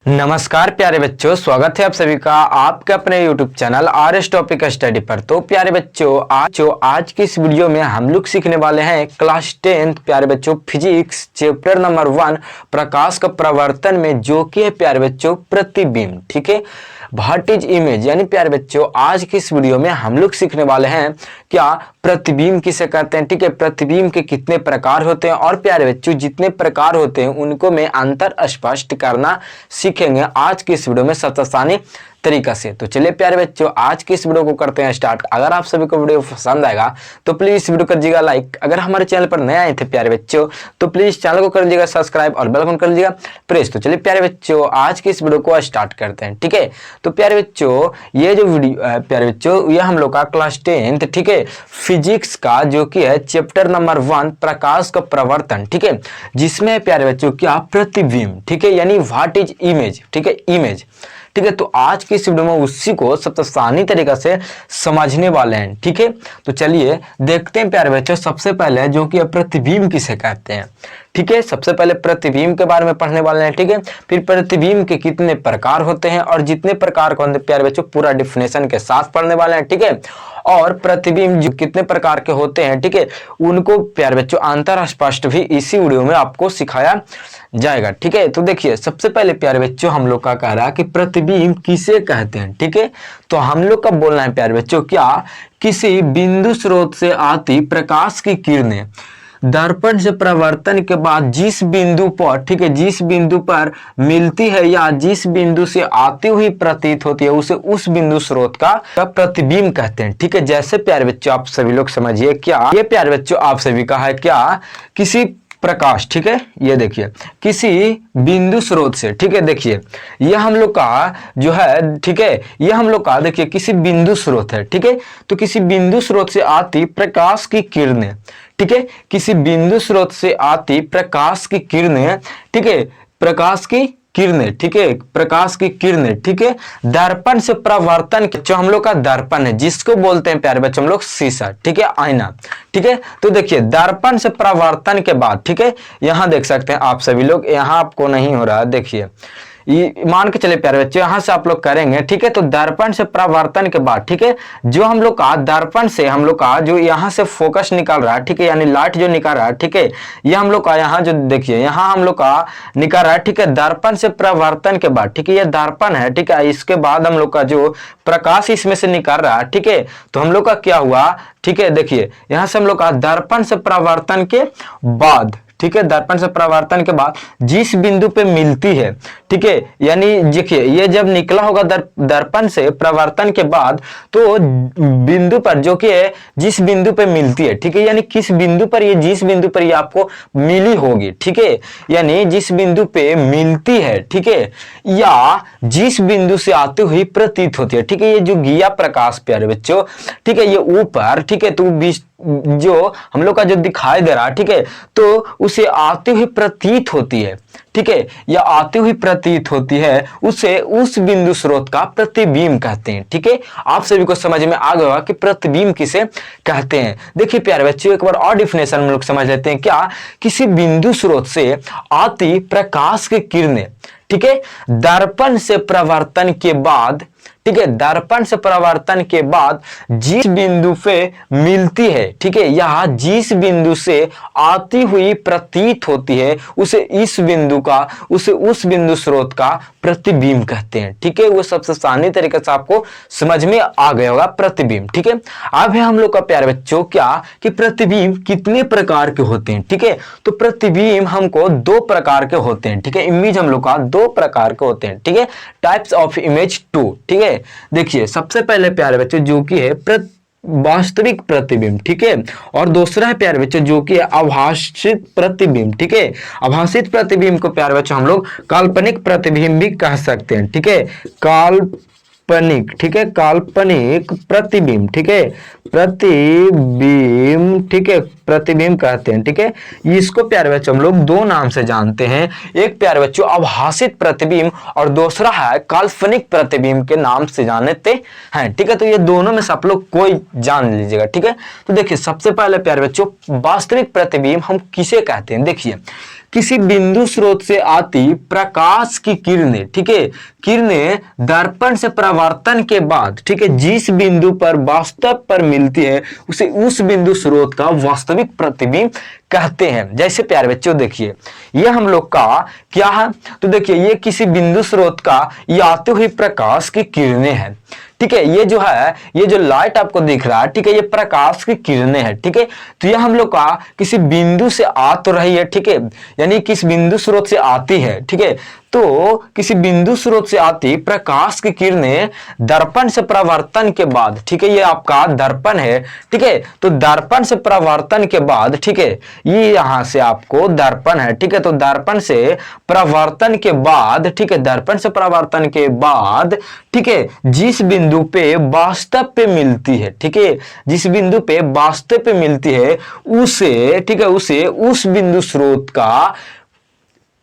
नमस्कार प्यारे बच्चों, स्वागत है आप सभी का आपके अपने YouTube channel RS topic study पर। तो प्यारे बच्चों आज की इस वीडियो में हम लोग सीखने वाले हैं क्लास 10 प्यारे बच्चों फिजिक्स चैप्टर नंबर 1 प्रकाश का प्रवर्तन में, जो कि है प्यारे बच्चों प्रतिबिंब। ठीक है, व्हाट इज इमेज, यानी प्यारे बच्चों आज की इस वीडियो में हम लोग सीखने वाले हैं क्या प्रतिबिंब किसे कहते हैं। ठीक है, प्रतिबिंब के कितने प्रकार होते हैं और प्यारे बच्चों जितने प्रकार होते हैं उनको मैं अंतर स्पष्ट करना सीखेंगे आज की इस वीडियो में सबसे आसानी तरीका से। तो चलिए प्यारे बच्चों आज की इस वीडियो को करते हैं स्टार्ट। अगर आप सभी को वीडियो पसंद आएगा तो प्लीज इस वीडियो कर दीजिएगा लाइक। अगर हमारे चैनल पर नए आए थे प्यारे बच्चों तो प्लीज चैनल को कर लीजिएगा सब्सक्राइब और बेल आइकन कर लीजिएगा प्रेस। तो चलिए प्यारे बच्चों आज की इस वीडियो को स्टार्ट करते हैं। ठीक है, तो प्यारे बच्चों ये जो वीडियो प्यारे बच्चों ये हम लोग का क्लास 10 ठीक है फिजिक्स का जो कि है चैप्टर नंबर 1 प्रकाश का प्रवर्तन। ठीक है, जिसमें प्यारे बच्चों क्या प्रतिबिंब। ठीक है, यानी व्हाट इज इमेज। ठीक है, इमेज। ठीक है, तो आज की इस वीडियो में उसी को सबसे आसानी तरीका से समझने वाले हैं। ठीक है, तो चलिए देखते हैं प्यारे बच्चों सबसे पहले जो कि प्रतिबिंब किसे कहते हैं। ठीक है, सबसे पहले प्रतिबिंब के बारे में पढ़ने वाले हैं। ठीक है, फिर प्रतिबिंब के कितने प्रकार होते हैं और जितने प्रकार को प्यारे बच्चों पूरा डिफिनेशन के साथ पढ़ने वाले हैं। ठीक है, और प्रतिबिंब जो कितने प्रकार के होते हैं ठीक है उनको प्यारे बच्चों अंतर स्पष्ट भी इसी वीडियो में आपको सिखाया जाएगा। ठीक है, तो देखिए सबसे पहले प्यारे बच्चों हम लोग का कह रहा है कि प्रतिबिंब किसे कहते हैं। ठीक है, तो हम लोग का बोलना है प्यारे बच्चों क्या किसी बिंदु स्रोत से आती प्रकाश की किरणें दर्पण से प्रवर्तन के बाद जिस बिंदु पर ठीक है जिस बिंदु पर मिलती है या जिस बिंदु से आती हुई प्रतीत होती है उसे उस बिंदु स्रोत का प्रतिबिंब कहते हैं। ठीक है, जैसे प्यारे बच्चों आप सभी लोग समझिए क्या ये प्यारे बच्चों आप सभी का है क्या किसी प्रकाश। ठीक है, ये देखिए किसी बिंदु स्रोत से। ठीक है, देखिए ये हम लोग का जो है ठीक है ये हम लोग का देखिए किसी बिंदु स्रोत है। ठीक है, तो किसी बिंदु स्रोत से आती प्रकाश की किरणें। ठीक है, किसी बिंदु स्रोत से आती प्रकाश की किरणें। ठीक है, प्रकाश की किरणें। ठीक है, प्रकाश की किरणें। ठीक है, दर्पण से प्रवर्तन जो हम लोग का दर्पण है जिसको बोलते हैं प्यारे बच्चों हम लोग शीशा। ठीक है, आईना। ठीक है, तो देखिए दर्पण से प्रवर्तन के बाद ठीक है यहां देख सकते हैं आप सभी लोग, यहां आपको नहीं हो रहा देखिए ये मान के चले प्यारे बच्चों यहां से आप लोग करेंगे। ठीक है, तो दर्पण से प्रवर्तन के बाद ठीक है जो हम लोग का दर्पण से हम लोग का जो यहां से फोकस निकल रहा है ठीक है यानी लाइट जो निकल रहा है ठीक है ये हम लोग का यहाँ जो देखिए यहाँ हम लोग का निकल रहा है। ठीक है, दर्पण से प्रवर्तन के बाद ठीक है ये दर्पण है। ठीक है, इसके बाद हम लोग का जो प्रकाश इसमें से निकल रहा है ठीक है तो हम लोग का क्या हुआ। ठीक है, देखिए यहां से हम लोग का दर्पण से प्रवर्तन के बाद ठीक है दर्पण से प्रवर्तन के बाद जिस बिंदु पे मिलती है ठीक है यानी देखिए ये जब निकला होगा दर्पण से प्रवर्तन के बाद तो बिंदु पर जो कि है जिस बिंदु पे मिलती है ठीक है यानी किस बिंदु पर ये जिस बिंदु पर ये आपको मिली होगी। ठीक है, यानी जिस बिंदु पे मिलती है ठीक है या जिस बिंदु से आती हुई प्रतीत होती है। ठीक है, ये जो गया प्रकाश प्यारे बच्चों ठीक है ये ऊपर ठीक है तो जो हम लोग का जो दिखाई दे रहा है ठीक है तो उसे आती हुई प्रतीत होती है। ठीक है, या आती हुई प्रतीत होती है उसे उस बिंदु स्रोत का प्रतिबिंब कहते हैं। ठीक है, आप सभी को समझ में आ गया कि प्रतिबिंब किसे कहते हैं। देखिए प्यारे बच्चों एक बार और डिफिनेशन हम लोग समझ लेते हैं क्या किसी बिंदु स्रोत से आती प्रकाश की किरणें ठीक है दर्पण से प्रवर्तन के बाद ठीक है दर्पण से प्रवर्तन के बाद जिस बिंदु पे मिलती है ठीक है या जिस बिंदु से आती हुई प्रतीत होती है उसे इस बिंदु का उसे उस बिंदु स्रोत का प्रतिबिंब कहते हैं। ठीक है, वो सबसे आसानी तरीके से आपको समझ में आ गया होगा प्रतिबिंब। ठीक है, अब है हम लोग का प्यारे बच्चों क्या कि प्रतिबिंब कितने प्रकार के होते हैं। ठीक है, तो प्रतिबिंब हमको दो प्रकार के होते हैं। ठीक है, इमेज हम लोग का दो प्रकार के होते हैं। ठीक है, टाइप्स ऑफ इमेज 2। ठीक है, देखिए सबसे पहले प्यारे बच्चों जो कि है वास्तविक प्रतिबिंब। ठीक है, और दूसरा है प्यारे बच्चों जो कि आभासित प्रतिबिंब। ठीक है, आभासित प्रतिबिंब को प्यारे बच्चों हम लोग काल्पनिक प्रतिबिंब भी कह सकते हैं। ठीक है, काल्पनिक ठीक है काल्पनिक प्रतिबिंब। ठीक है, प्रतिबिंब ठीक है प्रतिबिंब कहते हैं। ठीक है, इसको प्यारे बच्चों हम लोग दो नाम से जानते हैं, एक प्यारे बच्चों आभासित प्रतिबिंब और दूसरा है काल्पनिक प्रतिबिंब के नाम से जानते हैं। ठीक है, तो ये दोनों में से आप लोग कोई जान लीजिएगा। ठीक है, तो देखिए सबसे पहले प्यारे बच्चों वास्तविक प्रतिबिंब हम किसे कहते हैं। देखिए किसी बिंदु स्रोत से आती प्रकाश की किरणें, ठीक है, किरणें दर्पण से परावर्तन के बाद, ठीक है, जिस बिंदु पर वास्तव पर मिलती है उसे उस बिंदु स्रोत का वास्तविक प्रतिबिंब कहते हैं। जैसे प्यारे बच्चों देखिए, ये हम लोग का क्या है, तो देखिए ये किसी बिंदु स्रोत का ये आते हुए प्रकाश की किरणें हैं, ठीक है, ये जो है, ये जो लाइट आपको दिख रहा है, ठीक है, ये प्रकाश की किरणें हैं, ठीक है। तो ये हम लोग का किसी बिंदु से आ तो रही है, ठीक है, यानी किस बिंदु स्रोत से आती है, ठीक है। तो किसी बिंदु स्रोत से आती प्रकाश की किरणें दर्पण से परावर्तन के बाद, ठीक है, ये आपका दर्पण है, ठीक है, तो दर्पण से परावर्तन के बाद, ठीक है, ये यहां से आपको दर्पण है, ठीक है, तो दर्पण से परावर्तन के बाद, ठीक है, दर्पण से परावर्तन के बाद, ठीक है, जिस बिंदु पे वास्तव पे मिलती है, ठीक है, जिस बिंदु पे वास्तव पे मिलती है उसे, ठीक है, उसे उस बिंदु स्रोत का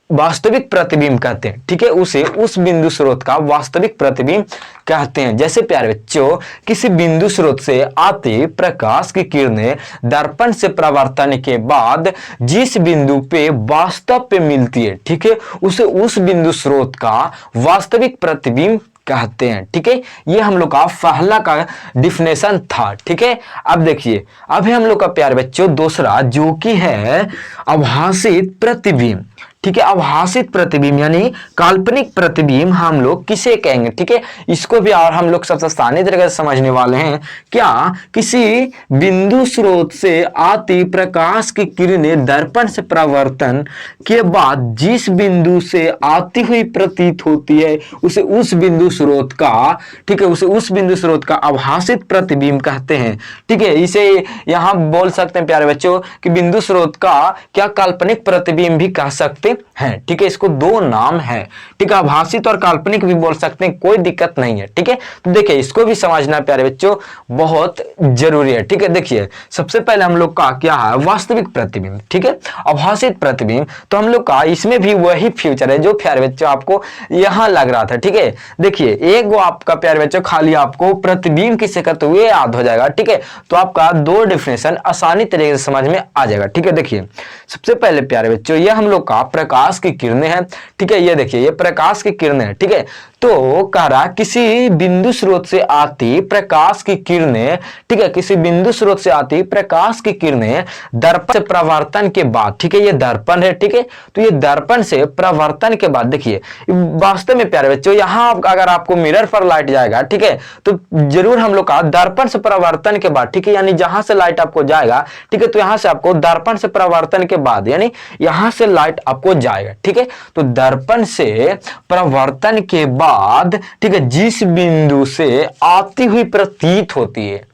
वास्तविक प्रतिबिंब कहते हैं, ठीक है, उसे उस बिंदु स्रोत का वास्तविक प्रतिबिंब कहते हैं। जैसे प्यारे बच्चों, किसी बिंदु स्रोत से आते प्रकाश की किरणें दर्पण से परावर्तन के बाद जिस बिंदु पे वास्तव पे मिलती है, ठीक है, उसे उस बिंदु स्रोत का वास्तविक प्रतिबिंब कहते हैं, ठीक है। ये हम लोग का पहला का डिफिनेशन था, ठीक है। अब देखिए, अभी हम लोग का प्यारे बच्चों दूसरा जो कि है आभासित प्रतिबिंब, ठीक है, आभासित प्रतिबिंब यानी काल्पनिक प्रतिबिंब हम लोग किसे कहेंगे, ठीक है, इसको भी और हम लोग सबसे आसानी तरीके से समझने वाले हैं। क्या किसी बिंदु स्रोत से आती प्रकाश की किरणें दर्पण से परावर्तन के बाद जिस बिंदु से आती हुई प्रतीत होती है उसे उस बिंदु स्रोत का, ठीक है, उसे उस बिंदु स्रोत का आभासित प्रतिबिंब कहते हैं, ठीक है। इसे यहां बोल सकते हैं प्यारे बच्चों कि बिंदु स्रोत का क्या काल्पनिक प्रतिबिंब भी कह सकते हैं, ठीक है, इसको दो नाम है, ठीक है, आभासित और काल्पनिक भी बोल सकते हैं, कोई दिक्कत नहीं है, ठीक है। तो देखिए इसको भी समझना प्यारे बच्चों बहुत जरूरी है, ठीक है। देखिए सबसे पहले हम लोग का क्या है वास्तविक प्रतिबिंब, ठीक है, आभासित प्रतिबिंब, तो हम लोग का इसमें भी वही फ्यूचर है जो प्यारे बच्चों आपको यहां लग रहा था, ठीक है। देखिए एक वो आपका प्यारे बच्चों खाली आपको प्रतिबिंब किसे कहते हुए याद हो जाएगा, ठीक है, तो आपका दो डिफिनेशन आसानी तरीके से समझ में आ जाएगा, ठीक है। देखिए सबसे पहले प्यारे बच्चों ये हम लोग का प्रकाश की किरणें हैं, ठीक है, ये देखिए ये प्रकाश की किरणें हैं, ठीक है। तो कह रहा किसी बिंदु स्रोत से आती प्रकाश की किरणें, ठीक है, किसी बिंदु स्रोत से आती प्रकाश की किरणें दर्पण से परावर्तन के बाद, ठीक है, ये दर्पण है, ठीक है, तो ये दर्पण से परावर्तन के बाद देखिए वास्तव में प्यारे बच्चों यहां अगर आपको मिरर पर लाइट जाएगा, ठीक है, तो जरूर हम लोग का दर्पण से परावर्तन के बाद, ठीक है, यानी जहां से लाइट आपको जाएगा, ठीक है, तो यहां से आपको दर्पण से परावर्तन के बाद यानी यहां से लाइट आपको जाएगा, ठीक है, तो दर्पण से परावर्तन के बाद, ठीक है, जिस बिंदु से आती हुई प्रतीत होती है,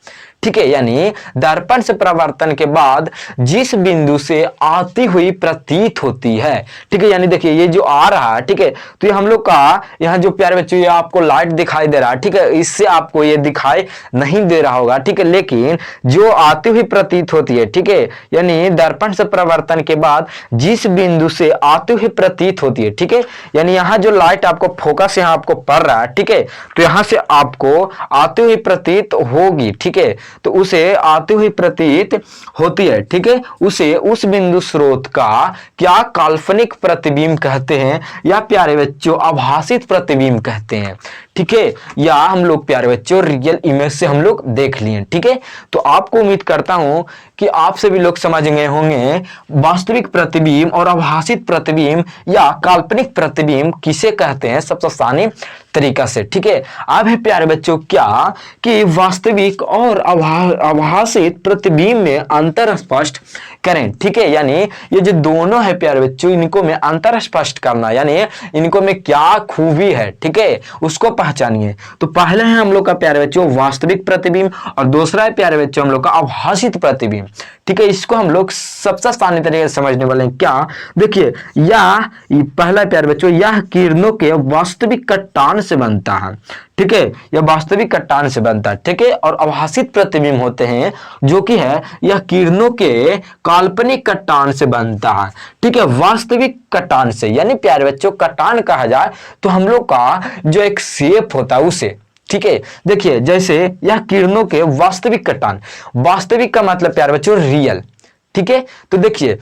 ठीक है, यानी दर्पण से परावर्तन के बाद जिस बिंदु से आती हुई प्रतीत होती है, ठीक है, यानी देखिए ये जो आ रहा है, ठीक है, तो ये हम लोग का यहाँ जो प्यारे बच्चों ये आपको लाइट दिखाई दे रहा है, ठीक है, इससे आपको ये दिखाई नहीं दे रहा होगा, ठीक है, लेकिन जो आती हुई प्रतीत होती है, ठीक है, यानी दर्पण से परावर्तन के बाद जिस बिंदु से आती हुई प्रतीत होती है, ठीक है, यानी यहाँ जो लाइट आपको फोकस यहाँ आपको पड़ रहा है, ठीक है, तो यहाँ से आपको आती हुई प्रतीत होगी, ठीक है, तो उसे आती हुई प्रतीत होती है, ठीक है, उसे उस बिंदु स्रोत का क्या काल्पनिक प्रतिबिंब कहते हैं या प्यारे बच्चों आभासित प्रतिबिंब कहते हैं, ठीक है, या हम लोग प्यारे बच्चों रियल इमेज से हम लोग देख लिए, ठीक है। तो आपको उम्मीद करता हूं कि आप सभी लोग समझ गए होंगे वास्तविक प्रतिबिंब और आभासित प्रतिबिंब या काल्पनिक प्रतिबिंब किसे कहते हैं सबसे आसानी तरीका से, ठीक है। अब है प्यारे बच्चों क्या कि वास्तविक और आभासित प्रतिबिंब में अंतर स्पष्ट करें, ठीक है, यानी ये जो दोनों है प्यारे बच्चों इनको में अंतर स्पष्ट करना यानी इनको में क्या खूबी है, ठीक है, उसको पहचानिए। तो पहले है हम लोग का प्यारे बच्चों वास्तविक प्रतिबिंब और दूसरा है प्यारे बच्चों हम लोग का आभासित प्रतिबिंब, ठीक है, इसको हम लोग सबसे आसानी तरीके से समझने वाले हैं। क्या देखिए यह पहला प्यारे बच्चों यह किरणों के वास्तविक कट्टान से बनता है, ठीक है, यह वास्तविक कट्टान से बनता है, ठीक है, और आभासित प्रतिबिंब होते हैं जो कि है यह किरणों के काल्पनिक कट्टान से बनता है, ठीक है, वास्तविक कट्टान से यानी प्यारे बच्चों कट्टान कहा जाए तो हम लोग का जो एक शेप होता है उसे, ठीक है, देखिए जैसे यह किरणों के वास्तविक कट्टान, वास्तविक का मतलब प्यारे बच्चों रियल, ठीक है, तो देखिए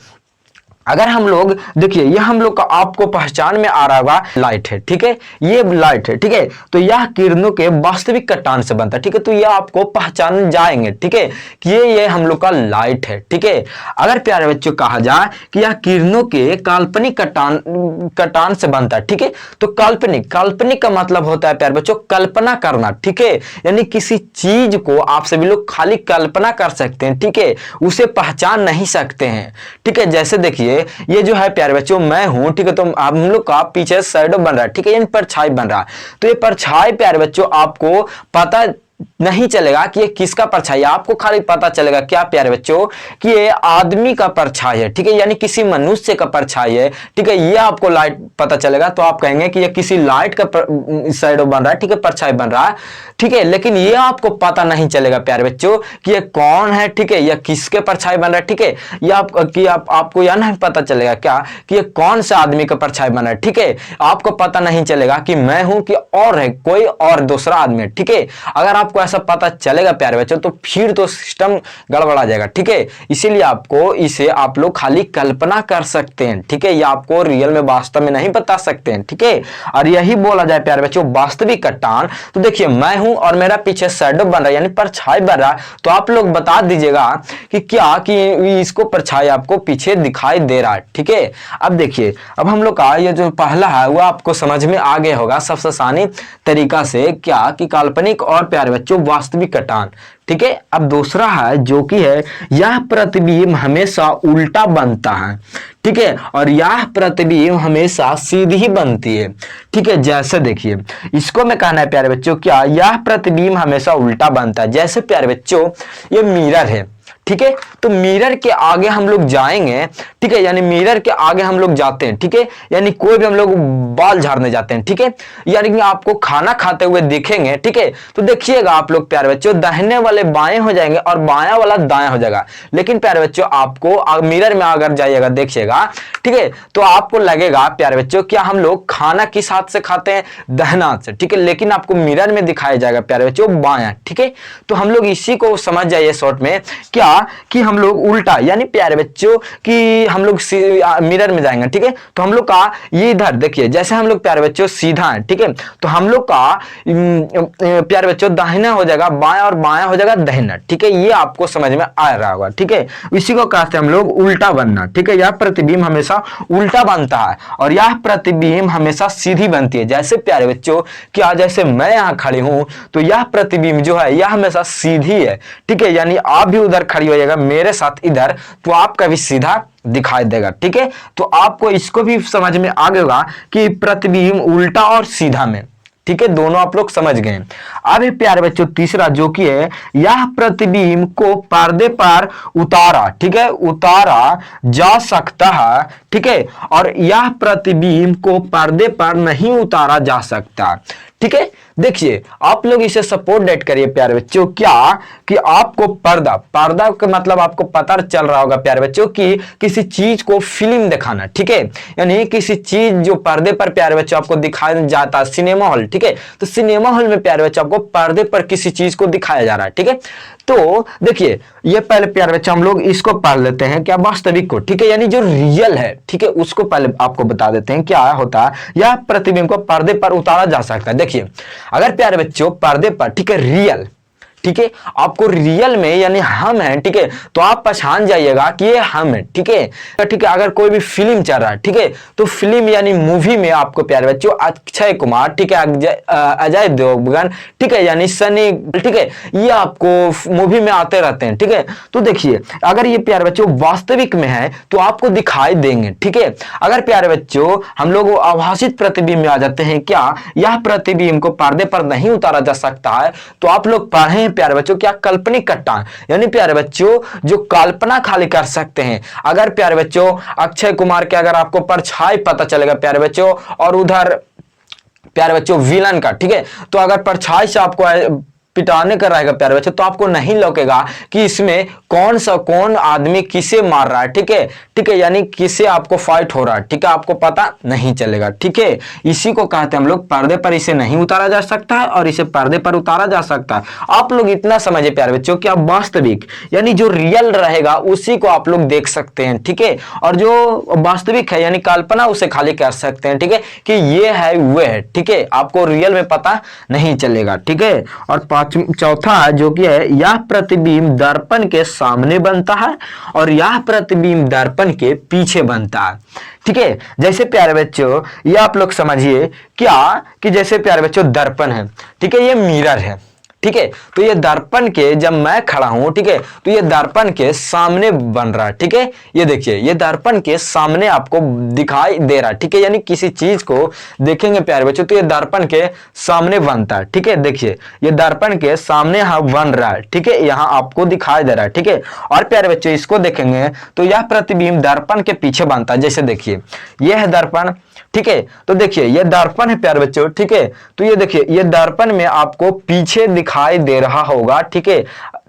अगर हम लोग देखिए, यह हम लोग का आपको पहचान में आ रहा होगा लाइट है, ठीक है, ये लाइट है, ठीक है, तो यह किरणों के वास्तविक कटान से बनता है, ठीक है, तो यह आपको पहचान जाएंगे, ठीक है, कि ये हम लोग का लाइट है, ठीक है। अगर प्यारे बच्चों कहा जाए कि यह किरणों के काल्पनिक कटान से बनता है, ठीक है, तो काल्पनिक का मतलब होता है प्यारे बच्चों कल्पना करना, ठीक है, यानी किसी चीज को आप सभी लोग खाली कल्पना कर सकते हैं, ठीक है, उसे पहचान नहीं सकते हैं, ठीक है। जैसे देखिए ये जो है प्यारे बच्चों मैं हूं, ठीक है, तो हम लोग का पीछे शैडो बन रहा है, ठीक है, यानी परछाई बन रहा है, तो ये परछाई प्यारे बच्चों आपको पता नहीं चलेगा कि ये किसका परछाई है, आपको खाली पता चलेगा क्या प्यारे बच्चों कि ये आदमी का परछाई है, ठीक है, यानी किसी मनुष्य का परछाई है, ठीक है, ये आपको लाइट पता चलेगा, तो आप कहेंगे कि ये किसी लाइट का शैडो बन रहा है, ठीक है, परछाई बन रहा है, ठीक है, लेकिन ये आपको पता नहीं चलेगा प्यारे बच्चों कि ये कौन है, ठीक है, या किसके परछाई बन रहा है, ठीक है, या आपको यह नहीं पता चलेगा क्या कि ये कौन सा आदमी का परछाई बन रहा है, ठीक है, आपको पता नहीं चलेगा कि मैं हूं कि और है कोई और दूसरा आदमी है, ठीक है। अगर आपको ऐसा पता चलेगा प्यारे बच्चों तो फिर तो सिस्टम गड़बड़ा जाएगा, ठीक है, इसीलिए आपको इसे आप लोग खाली कल्पना कर सकते हैं, ठीक है, ये आपको रियल में वास्तव में नहीं बता सकते हैं, ठीक है। और यही बोला जाए प्यारे बच्चों वास्तविक कटान, तो देखिए मैं हूं और मेरा पीछे शैडो बन रहा है यानी परछाई बन रहा है, तो आप लोग बता दीजिएगा कि क्या कि इसको परछाई आपको पीछे दिखाई दे रहा है, ठीक है। अब देखिए, अब हम लोग का ये जो पहला है वो आपको समझ में आ गया होगा सबसे आसानी तरीका से, क्या कि काल्पनिक और प्यारे बच्चों वास्तविक कटान, ठीक है। अब दूसरा है जो कि है यह प्रतिबिंब हमेशा उल्टा बनता है, ठीक है, और यह प्रतिबिंब हमेशा सीधी बनती है, ठीक है। जैसे देखिए इसको मैं कहना है प्यारे बच्चों, क्या यह प्रतिबिंब हमेशा उल्टा बनता है, जैसे प्यारे बच्चों ये मिरर है, ठीक है, तो मिरर के आगे हम लोग जाएंगे, ठीक है, यानी मिरर के आगे हम लोग जाते हैं, ठीक है, यानी कोई भी हम लोग बाल झाड़ने जाते हैं, ठीक है, यानी कि आपको खाना खाते हुए देखेंगे, ठीक है, तो देखिएगा आप लोग प्यारे बच्चों दाहिने वाले बाएं हो जाएंगे और बायां वाला दाएं हो जाएगा, लेकिन प्यारे बच्चों आपको मिरर में अगर जाइएगा देखिएगा, ठीक है, तो आपको लगेगा प्यारे बच्चों क्या हम लोग खाना किस हाथ से खाते हैं, दाहिना हाथ से, ठीक है, लेकिन आपको मिरर में दिखाया जाएगा प्यारे बच्चों बायां, ठीक है। तो हम लोग इसी को समझ जाइए शॉर्ट में क्या कि हम लोग उल्टा यानी प्यारे बच्चों कि हम लोग मिरर में जाएंगे, ठीक है, तो हम लोग का ये इधर देखिए जैसे हम लोग प्यारे बच्चों सीधा है, ठीक है, तो हम लोग का प्यारे बच्चों दाहिना हो जाएगा बायां और बायां हो जाएगा दाहिना, ठीक है, ये आपको समझ में आ रहा होगा, ठीक है। इसी को कहते हैं हम लोग उल्टा बनना, ठीक है, यह प्रतिबिंब हमेशा उल्टा बनता है और यह प्रतिबिंब हमेशा सीधी बनती है, जैसे प्यारे बच्चों क्या जैसे मैं यहां खड़ी हूं तो यह प्रतिबिंब जो है यह हमेशा सीधी है, ठीक है, यानी आप भी उधर खड़ी हो जाएगा मेरे साथ इधर तो आपका भी सीधा दिखाई देगा, ठीक है। तो आपको इसको भी समझ में आ गया होगा कि प्रतिबिंब उल्टा और सीधा में, ठीक है, दोनों आप लोग समझ गए। अब प्यारे बच्चों तीसरा जो कि है यह प्रतिबिंब को पर्दे पर उतारा, ठीक है, उतारा जा सकता है, ठीक है, और यह प्रतिबिंब को पर्दे पर नहीं उतारा जा सकता, ठीक है। देखिए आप लोग इसे सपोर्ट डेट करिए प्यारे बच्चों, क्या कि आपको पर्दा का मतलब आपको पता चल रहा होगा प्यारे बच्चों कि किसी चीज को फिल्म दिखाना, ठीक है, यानी किसी चीज जो पर्दे पर प्यारे बच्चों आपको दिखाया जाता है, सिनेमा हॉल, ठीक है, तो सिनेमा हॉल में प्यारे बच्चों आपको पर्दे पर किसी चीज को दिखाया जा रहा है, ठीक है। तो देखिए ये पहले प्यारे बच्चों हम लोग इसको पढ़ लेते हैं क्या वास्तविक को, ठीक है, यानी जो रियल है, ठीक है, उसको पहले आपको बता देते हैं क्या होता है यह प्रतिबिंब को पर्दे पर उतारा जा सकता है। देखिए अगर प्यारे बच्चों पर्दे पर, ठीक है, रियल, ठीक है, आपको रियल में यानी हम हैं, ठीक है, तो आप पहचान जाइएगा कि ये हम है, ठीक है, ठीक है। अगर कोई भी फिल्म चल रहा है, ठीक है, तो फिल्म यानी मूवी में आपको प्यारे बच्चों अक्षय कुमार, ठीक है, अजय देवगन, ठीक है, यानी सनी, ठीक है, ये आपको मूवी में आते रहते हैं, ठीक है। तो देखिए अगर ये प्यारे बच्चों वास्तविक में है तो आपको दिखाई देंगे, ठीक है। अगर प्यारे बच्चों हम लोग आभासित प्रतिबिंब में आ जाते हैं, क्या यह प्रतिबिंब को पर्दे पर नहीं उतारा जा सकता है, तो आप लोग पढ़े प्यारे बच्चों क्या काल्पनिक कटान, यानी प्यारे बच्चों जो कल्पना खाली कर सकते हैं। अगर प्यारे बच्चों अक्षय कुमार के अगर आपको परछाई पता चलेगा प्यारे बच्चों और उधर प्यारे बच्चों विलन का, ठीक है, तो अगर परछाई से आपको पिटाने का रहेगा प्यारे बच्चों तो आपको नहीं लौकेगा कि इसमें कौन आदमी किसे मार रहा है, ठीक है, ठीक है, यानी किसे आपको फाइट हो रहा है, ठीक है, आपको पता नहीं चलेगा, ठीक है। इसी को कहते हैं हम लोग पर्दे पर इसे नहीं उतारा जा सकता है और इसे पर्दे पर उतारा जा सकता है। आप लोग इतना समझे प्यारे बच्चों कि आप वास्तविक यानी जो रियल रहेगा उसी को आप लोग देख सकते हैं, ठीक है, और जो वास्तविक है यानी कल्पना उसे खाली कर सकते हैं, ठीक है, कि ये है वो है, ठीक है, आपको रियल में पता नहीं चलेगा, ठीक है। और चौथा जो कि है यह प्रतिबिंब दर्पण के सामने बनता है और यह प्रतिबिंब दर्पण के पीछे बनता है, ठीक है। जैसे प्यारे बच्चों ये आप लोग समझिए क्या कि जैसे प्यारे बच्चों दर्पण है, ठीक है, ये मिरर है, ठीक है, तो ये दर्पण के जब मैं खड़ा हूं, ठीक है, तो ये दर्पण के सामने बन रहा है, ठीक है, ये देखिए ये दर्पण के सामने आपको दिखाई दे रहा है, ठीक है, यानी किसी चीज को देखेंगे प्यारे बच्चों तो ये दर्पण के सामने बनता है, ठीक है, देखिए ये दर्पण के सामने यहाँ बन रहा है, ठीक है, यहाँ आपको दिखाई दे रहा है, ठीक है। और प्यारे बच्चों इसको देखेंगे तो यह प्रतिबिंब दर्पण के पीछे बनता है, जैसे देखिए यह है दर्पण, ठीक है, तो देखिए ये दर्पण है प्यारे बच्चों, ठीक है, तो ये देखिए ये दर्पण में आपको पीछे दिखाई दे रहा होगा, ठीक है,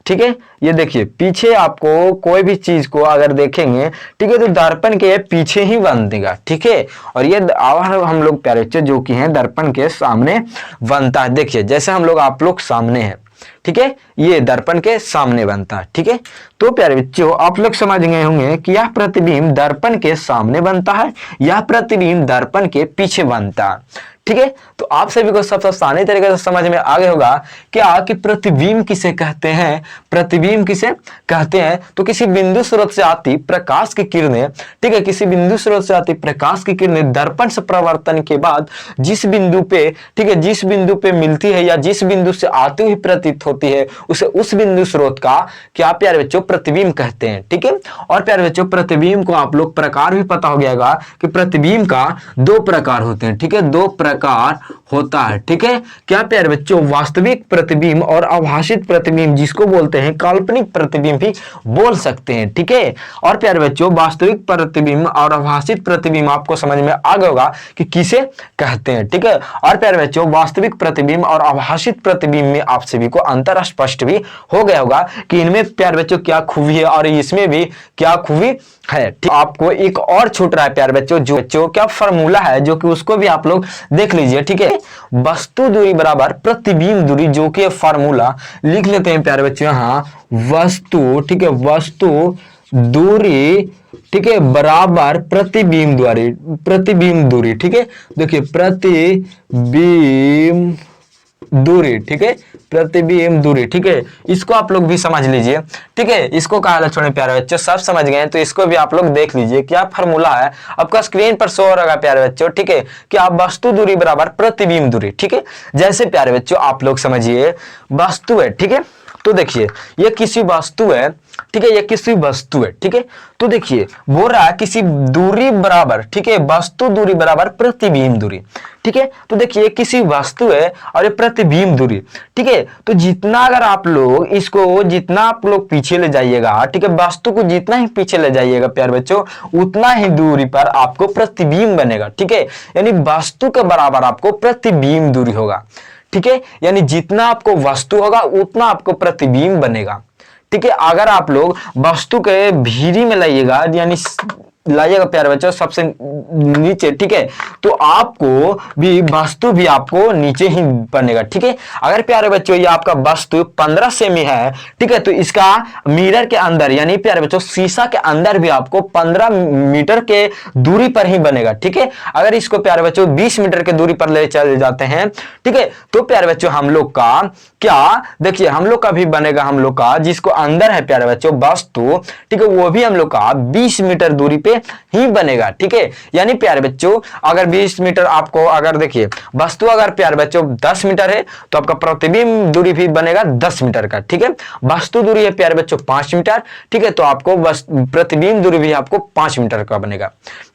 ठीक है, ये देखिए पीछे आपको कोई भी चीज को अगर देखेंगे, ठीक है, तो दर्पण के पीछे ही बनेगा, ठीक है। और ये हम लोग प्यारे बच्चों जो कि हैं दर्पण के सामने बनता है, देखिए जैसे हम लोग आप लोग सामने हैं, ठीक है, ये दर्पण के सामने बनता है, ठीक है। तो प्यारे बच्चों आप लोग समझ गए होंगे कि यह प्रतिबिंब दर्पण के सामने बनता है, यह प्रतिबिंब दर्पण के पीछे बनता है, ठीक है। तो आप सभी को सबसे आसानी तरीके से समझ में आ गया होगा क्या कि प्रतिबिंब किसे कहते हैं, प्रतिबिंब किसे कहते हैं। तो किसी बिंदु स्रोत से आती प्रकाश की किरणें, ठीक है, किसी बिंदु स्रोत से आती प्रकाश की किरणें दर्पण से परावर्तन के बाद जिस बिंदु पे, ठीक है, जिस बिंदु पे मिलती है या जिस बिंदु से आती हुई प्रतीत होती है उसे उस बिंदु स्रोत का क्या प्यारे बच्चों प्रतिबिंब कहते हैं, ठीक है। और प्यारे बच्चों प्रतिबिंब को आप लोग प्रकार भी पता हो गया कि प्रतिबिंब का दो प्रकार होते हैं, ठीक है, दो प्रकार होता है, ठीक है। क्या प्यारे बच्चों वास्तविक प्रतिबिंब और आभासित प्रतिबिंब जिसको बोलते हैं काल्पनिक प्रतिबिंब भी बोल सकते हैं, ठीक है। और प्यारे बच्चों वास्तविक प्रतिबिंब और आभासित प्रतिबिंब आपको समझ में आ गया होगा कि किसे कहते हैं, ठीक है। और प्यारे बच्चों वास्तविक प्रतिबिंब और आभासित प्रतिबिंब में आप सभी को अंतर स्पष्ट भी हो गया होगा कि इनमें प्यारे बच्चों क्या खूबी है और इसमें भी क्या खूबी है। आपको एक और छूट रहा है प्यारे बच्चों, जो क्या फॉर्मूला है जो कि उसको भी आप लोग देख लीजिए, ठीक है। वस्तु दूरी बराबर प्रतिबिंब दूरी, जो कि फॉर्मूला लिख लेते हैं प्यारे बच्चों यहाँ, वस्तु, ठीक है, वस्तु दूरी, ठीक है, बराबर प्रतिबिंब दूरी, प्रतिबिंब दूरी, ठीक है। देखिए प्रतिबिंब दूरी, ठीक है, प्रतिबिंब दूरी, ठीक है, इसको आप लोग भी समझ लीजिए, ठीक है। इसको कहा छोड़े प्यारे बच्चों, सब समझ गए तो इसको भी आप लोग देख लीजिए क्या फॉर्मूला है, आपका स्क्रीन पर शो हो रहा है प्यारे बच्चों, ठीक है, कि आप वस्तु दूरी बराबर प्रतिबिंब दूरी, ठीक है। जैसे प्यारे बच्चों आप लोग समझिए वस्तु है, ठीक है, तो देखिए ये किसी वस्तु है, ठीक है, ये किसी वस्तु है, ठीक है, तो देखिए बोल रहा है किसी दूरी बराबर, ठीक है, वस्तु दूरी बराबर प्रतिबिंब दूरी, ठीक है। तो देखिए किसी वस्तु है और ये प्रतिबिंब दूरी, ठीक है, तो जितना अगर आप लोग इसको जितना आप लोग पीछे ले जाइएगा, ठीक है, वस्तु को जितना ही पीछे ले जाइएगा प्यारे बच्चों उतना ही दूरी पर आपको प्रतिबिंब बनेगा, ठीक है, यानी वस्तु के बराबर आपको प्रतिबिंब दूरी होगा, ठीक है, यानी जितना आपको वस्तु होगा उतना आपको प्रतिबिंब बनेगा, ठीक है। अगर आप लोग वस्तु के भीरी में लाइएगा यानी लाइएगा प्यारे बच्चों सबसे नीचे, ठीक है, तो आपको भी वस्तु भी आपको नीचे ही बनेगा, ठीक है। अगर प्यारे बच्चों ये आपका वस्तु 15 सेमी है, ठीक है, तो इसका मिरर के अंदर यानी प्यारे बच्चों शीशा के अंदर भी आपको 15 मीटर के दूरी पर ही बनेगा, ठीक है। अगर इसको प्यारे बच्चों 20 मीटर के दूरी पर ले चले जाते हैं, ठीक है, तो प्यारे बच्चों हम लोग का क्या देखिए हम लोग का भी बनेगा, हम लोग का जिसको अंदर है प्यारे बच्चों वस्तु, ठीक है, वो भी हम लोग का 20 मीटर दूरी पे ही बनेगा, ठीक है। यानी प्यारे बच्चों अगर 20 मीटर आपको अगर देखिए वस्तु अगर प्यारे बच्चों 10 मीटर है तो आपका प्रतिबिंब दूरी भी बनेगा 10 मीटर का, ठीक है। वस्तु दूरी है प्यारे बच्चों 5 मीटर, ठीक है, तो आपको प्रतिबिंब दूरी भी आपको 5 मीटर का बनेगा,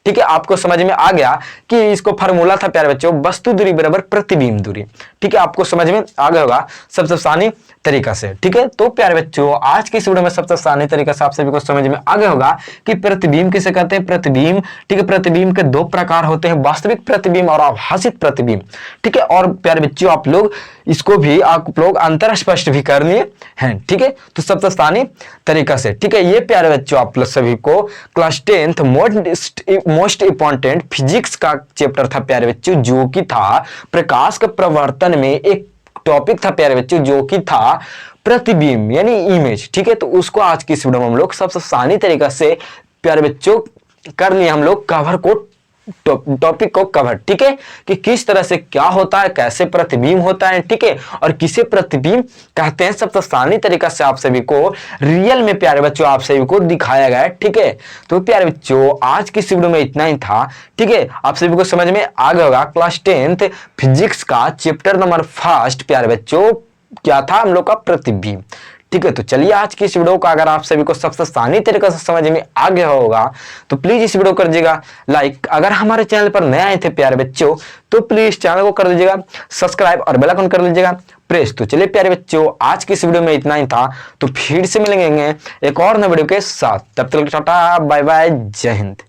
ठीक है। आपको समझ में आ गया कि इसको फॉर्मूला था प्यारे बच्चों वस्तु दूरी बराबर प्रतिबिंब दूरी, ठीक है, आपको समझ में आ गया होगा सबसे आसानी तरीका से, ठीक है। तो प्यारे बच्चों आज की इस वीडियो में सबसे आसानी तरीका से आप सभी को समझ में आ गया होगा कि प्रतिबिंब किसे कहते कहते हैं प्रतिबिंब। ठीक है, प्रतिबिंब के दो प्रकार होते हैं, वास्तविक प्रतिबिंब और आभासित प्रतिबिंब। ठीक है, और प्यारे बच्चों आप लोग इसको भी आप लोग अंतर स्पष्ट भी करनी है। ठीक है, तो सबसे आसानी तरीका से। ठीक है, ये प्यारे बच्चों आप लोग सभी को class 10th most important physics का चैप्टर था प्यारे बच्चों, जो कि था प्रकाश के प्रवर्तन में एक टॉपिक था प्यारे बच्चों, जो कि था प्रतिबिंब यानी इमेज। ठीक है, तो उसको आज की इस वीडियो में हम लोग सबसे आसानी तरीका से प्यारे बच्चों कर लिए हम लोग कवर को, टॉपिक को कवर। ठीक है, कि किस तरह से क्या होता है, कैसे प्रतिबिंब होता है। ठीक है, और किसे प्रतिबिंब कहते हैं, सबसे आसानी तरीका से आप सभी को रियल में प्यारे बच्चों आप सभी को दिखाया गया है। ठीक है, तो प्यारे बच्चों आज की इस वीडियो में इतना ही था। ठीक है, आप सभी को समझ में आ गया होगा क्लास 10th फिजिक्स का चैप्टर नंबर 1 प्यारे बच्चों क्या था हम लोग का प्रतिबिंब। ठीक है, तो चलिए आज की इस वीडियो का अगर आप सभी को सबसे आसानी तरीके से समझ में आ गया होगा तो प्लीज इस वीडियो कर दीजिएगा लाइक। अगर हमारे चैनल पर नए आए थे प्यारे बच्चों तो प्लीज चैनल को कर दीजिएगा सब्सक्राइब और बेल आइकन कर लीजिएगा प्रेस। तो चलिए प्यारे बच्चों आज की इस वीडियो में इतना ही था, तो फिर से मिलेंगे एक और नए वीडियो के साथ। तब तक टाटा बाय बाय, जय हिंद।